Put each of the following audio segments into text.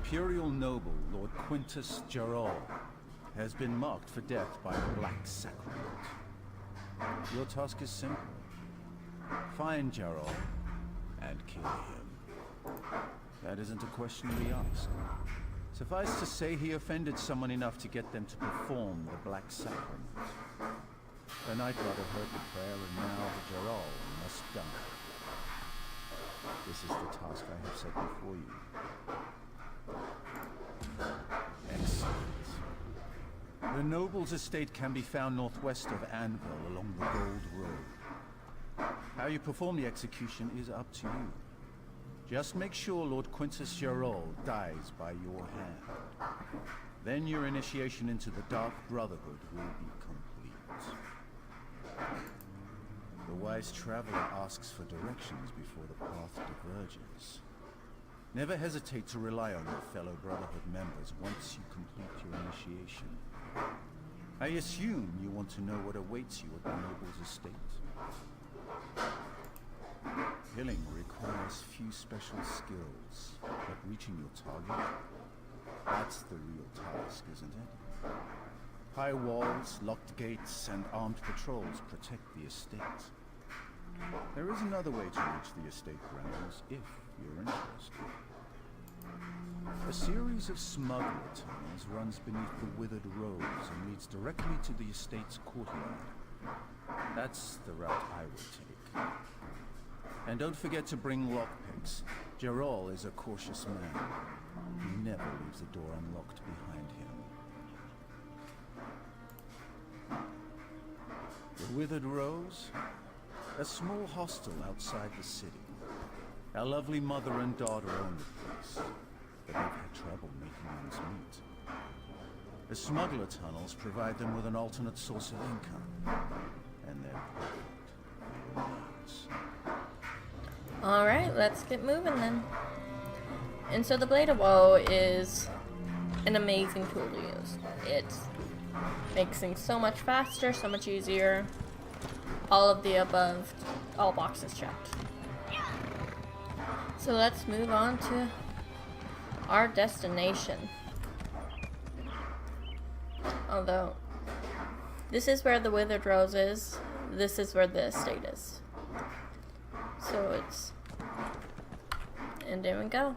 Imperial noble Lord Quintus Gerol has been marked for death by the Black Sacrament. Your task is simple. Find Gerol and kill him. That isn't a question we ask. Suffice to say, he offended someone enough to get them to perform the Black Sacrament. The Night Brother heard the prayer, and now the Gerol must die. This is the task I have set before you. Excellent. The noble's estate can be found northwest of Anvil along the Gold Road. How you perform the execution is up to you. Just make sure Lord Quintus Gerol dies by your hand. Then your initiation into the Dark Brotherhood will be complete. The wise traveler asks for directions before the path diverges. Never hesitate to rely on your fellow Brotherhood members once you complete your initiation. I assume you want to know what awaits you at the noble's estate. Killing requires few special skills, but reaching your target, that's the real task, isn't it? High walls, locked gates, and armed patrols protect the estate. There is another way to reach the estate grounds, if you're interested. A series of smuggler tunnels runs beneath the withered roads and leads directly to the estate's courtyard. That's the route I would take. And don't forget to bring lockpicks. Gerol is a cautious man. He never leaves the door unlocked behind him. The Withered Rose? A small hostel outside the city. Our lovely mother and daughter own the place, but they've had trouble making ends meet. The smuggler tunnels provide them with an alternate source of income, and they're perfect for your needs. Alright, let's get moving then. And so the Blade of Woe is an amazing tool to use. It makes things so much faster, so much easier. All of the above, all boxes checked. So let's move on to our destination. Although, this is where the Withered Rose is, this is where the estate is. So it's, and there we go.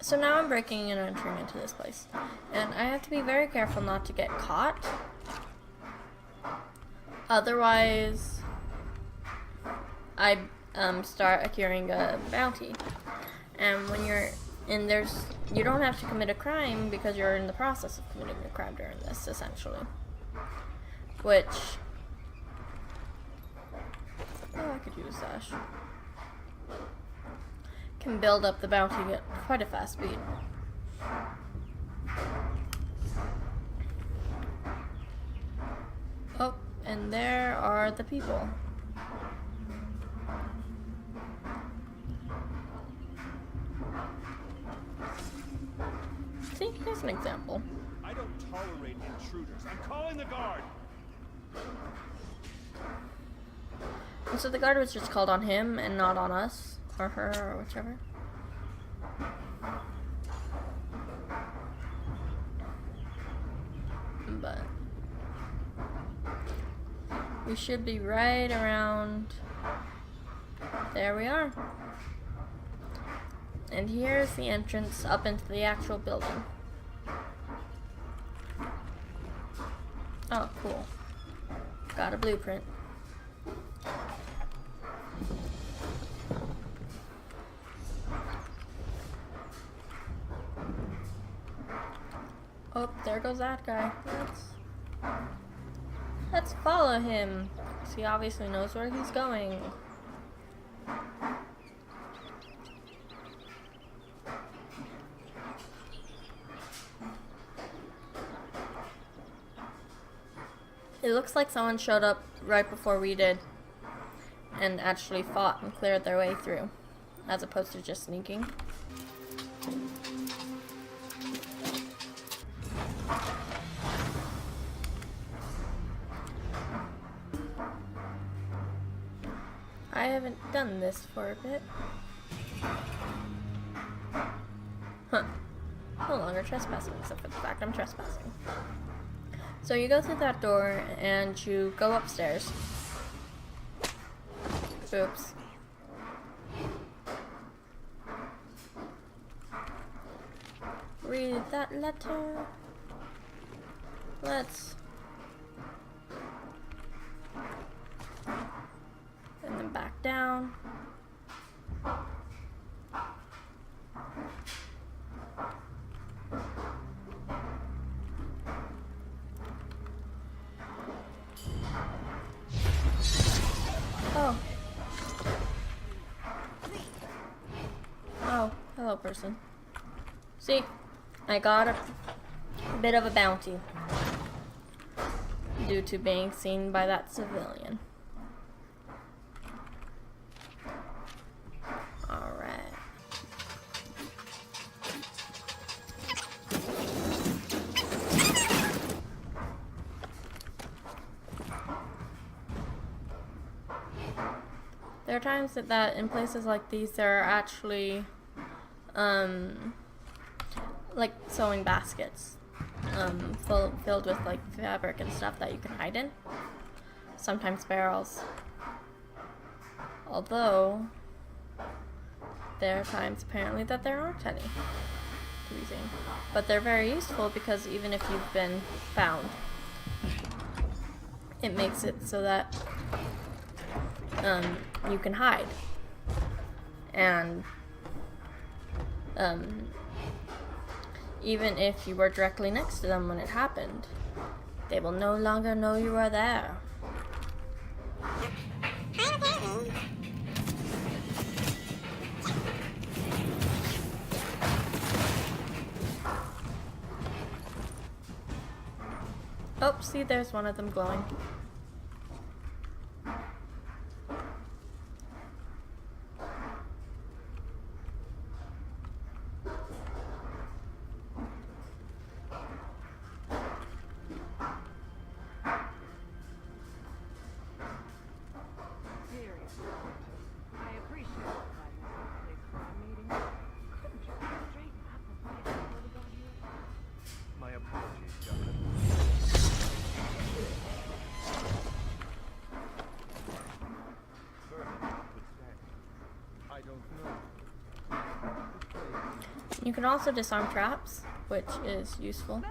So now I'm breaking and entering into this place. And I have to be very careful not to get caught. Otherwise, I start accruing a bounty. And when you're in you don't have to commit a crime because you're in the process of committing a crime during this, essentially. Which, I could use Sash. Can build up the bounty at quite a fast speed. Oh, and there are the people. See, here's an example. I don't tolerate intruders. I'm calling the guard. And so the guard was just called on him and not on us. Or her, or whichever. But we should be right around. There we are. And here's the entrance up into the actual building. Oh, cool. Got a blueprint. Oh, there goes that guy. Let's follow him. So he obviously knows where he's going. It looks like someone showed up right before we did. and actually fought and cleared their way through, as opposed to just sneaking. I haven't done this for a bit. Huh. No longer trespassing, except for the fact I'm trespassing. So you go through that door and you go upstairs. Oops. Read that letter. Let's. And then back down. Oh. Oh, hello, person. See, I got a bit of a bounty due to being seen by that civilian. Alright. There are times that in places like these there are actually like sewing baskets filled with like fabric and stuff that you can hide in. Sometimes barrels. Although there are times apparently that there aren't any to be seen. But they're very useful because even if you've been found, it makes it so that you can hide. And even if you were directly next to them when it happened, they will no longer know you are there. Oh, see, there's one of them glowing. You can also disarm traps, which is useful.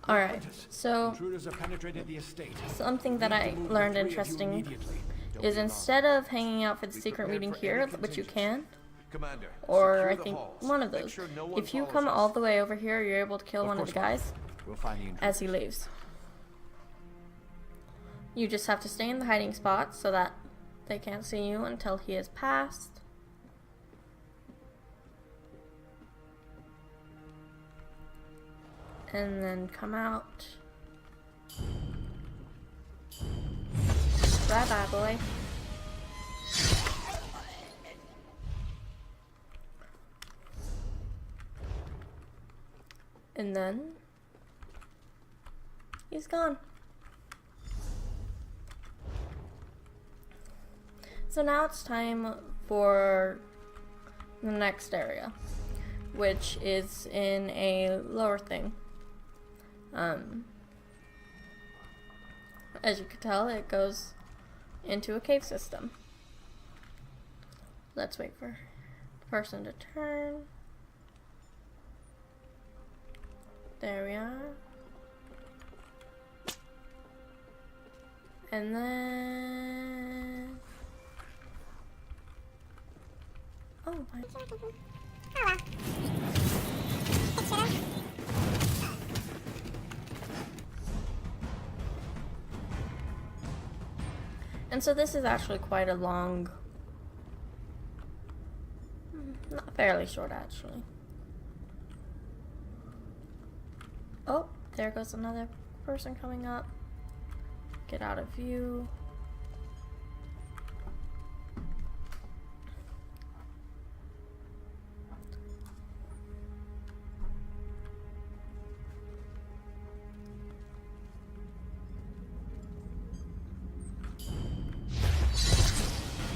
Alright, so Intruders have penetrated the estate. something that I learned interesting is instead of hanging out for the secret meeting here, which you can, Commander, or I secure the think halls. one of Make those, sure no one if you follows come us. all the way over here, you're able to kill one of the guys We'll find the intruders. as he leaves. You just have to stay in the hiding spot so that they can't see you until he is passed. And then come out. Bye bye, boy. And then he's gone. So now it's time for the next area, which is in a lower thing. As you can tell, it goes into a cave system. Let's wait for the person to turn. There we are. And then... oh my... And so this is actually quite a long... not fairly short, actually. Oh, there goes another person coming up. Get out of view.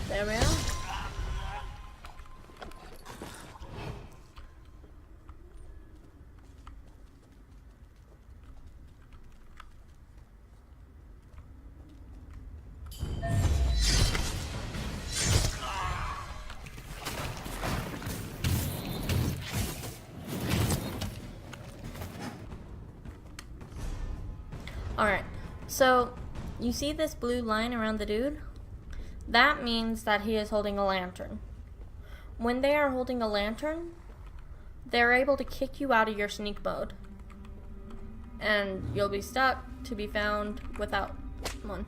There we are. Alright, so you see this blue line around the dude? That means that he is holding a lantern. When they are holding a lantern, they're able to kick you out of your sneak mode. And you'll be stuck to be found without one.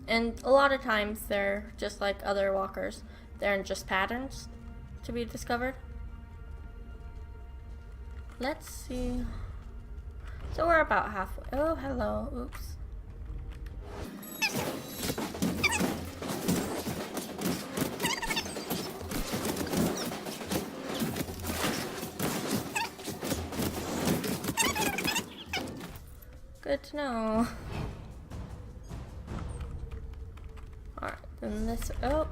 And a lot of times they're just like other walkers. They're in just patterns to be discovered. Let's see. So we're about halfway. Oh, hello. Oops. Good to know. Alright, then this. Oh.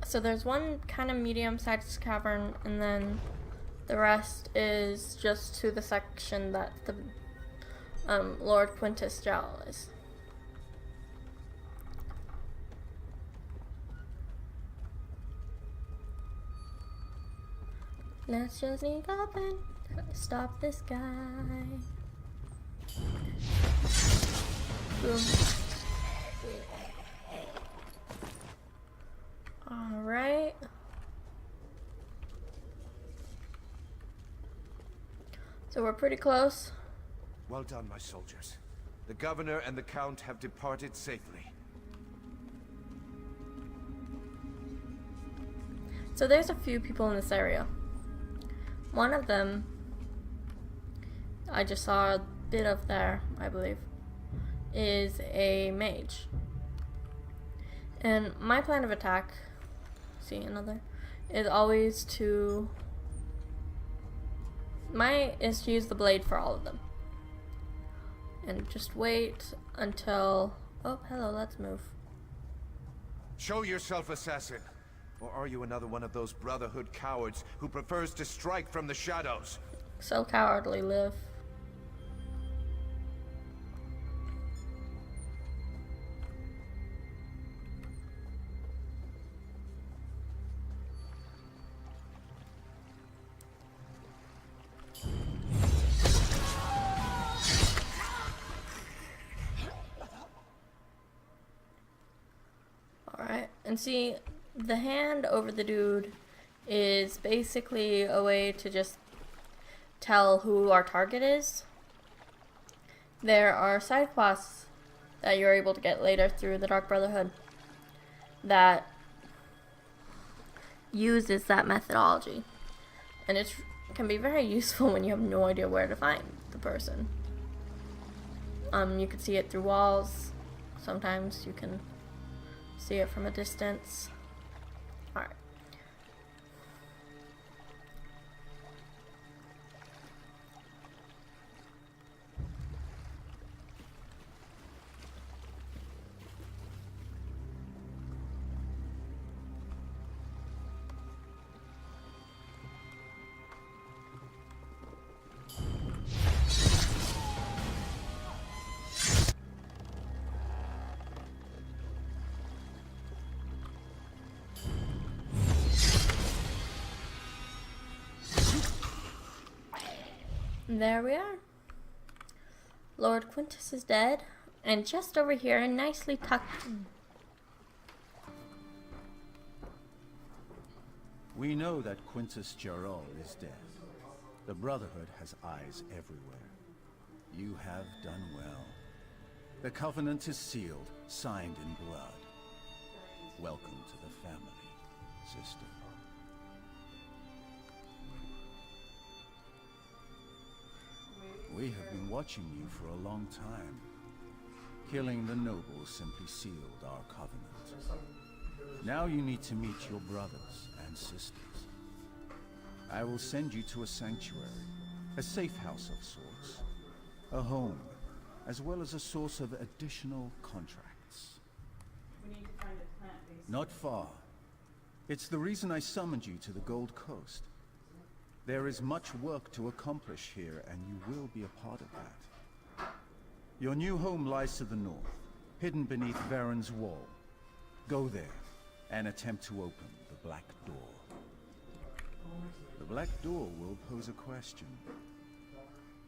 So there's one kind of medium-sized cavern, and then the rest is just to the section that the Lord Quintus Jowl is. Let's just sneak up and stop this guy. Boom. Alright. So we're pretty close. Well done, my soldiers. The governor and the count have departed safely. So there's a few people in this area. One of them, I just saw a bit of there, I believe, is a mage. And my plan of attack, see another, is always to, is to use the blade for all of them. And just wait until, oh, hello, let's move. Show yourself, assassin. Or are you another one of those Brotherhood cowards who prefers to strike from the shadows? So cowardly, Liv. And see, the hand over the dude is basically a way to just tell who our target is. There are side quests that you're able to get later through the Dark Brotherhood that uses that methodology. And it can be very useful when you have no idea where to find the person. You can see it through walls. Sometimes you can see it from a distance. Alright. There we are. Lord Quintus is dead, and just over here, nicely tucked. We know that Quintus Gerol is dead. The Brotherhood has eyes everywhere. You have done well. The covenant is sealed, signed in blood. Welcome to the family, sister. We have been watching you for a long time. Killing the nobles simply sealed our covenant. Now you need to meet your brothers and sisters. I will send you to a sanctuary, a safe house of sorts, a home, as well as a source of additional contracts. Not far. It's the reason I summoned you to the Gold Coast. There is much work to accomplish here, and you will be a part of that. Your new home lies to the north, hidden beneath Varen's wall. Go there, and attempt to open the Black Door. The Black Door will pose a question.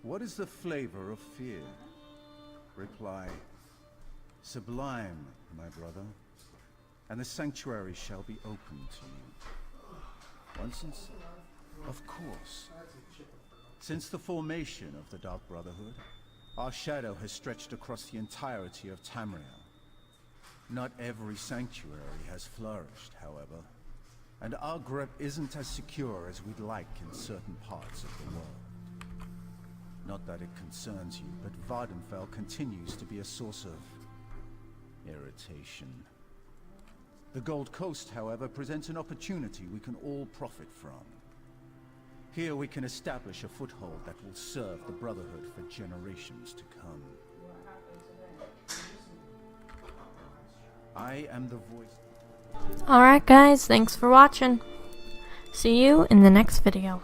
What is the flavor of fear? Reply, sublime, my brother, and the sanctuary shall be open to you. Once inside. Of course. Since the formation of the Dark Brotherhood, our shadow has stretched across the entirety of Tamriel. Not every sanctuary has flourished, however, and our grip isn't as secure as we'd like in certain parts of the world. Not that it concerns you, but Vardenfell continues to be a source of irritation. The Gold Coast, however, presents an opportunity we can all profit from. Here we can establish a foothold that will serve the Brotherhood for generations to come. I am the voice. Alright guys, thanks for watching. See you in the next video.